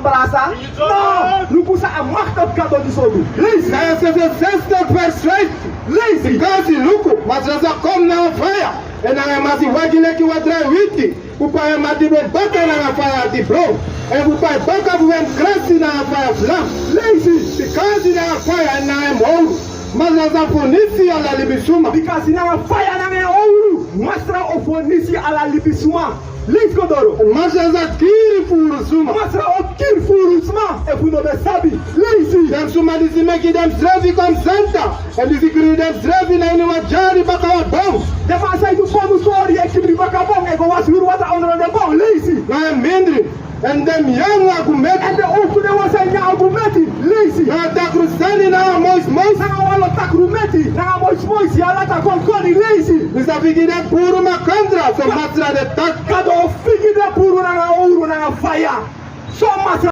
praça. Não, não custa a marca do cabo de sogo. Listen, esse é o sexto verset. Listen, caso Luco, mas já como não faia. E não é mais igual que o outro wiki. O pai é mais de boca na faia de bro. E o pai boca vem cresce na faia flá. Listen, caso na faia não é mouro. Mas nós fornece a la libisuma. Because na faia não é ouro. Mostra o fornece a la libisuma. Lins Kodoro. Mas nós aqui furusuma. Mostra o que furusuma. E fu não sabe. Lins. Dem suma dizime que dem serve como santa. E diz que dem serve na uma jari bacana bom. Dem sai do povo story e que bacana bom. E go asuru wata on the bom. Lins. Não é mindre. And them young argument and the old they was a argument lazy na ta cruzando na mois na wala ta crumeti na mois ya la ta konkoni lazy bisa figida puro macontra so matra de tak kado figida puro na ouro na fire so matra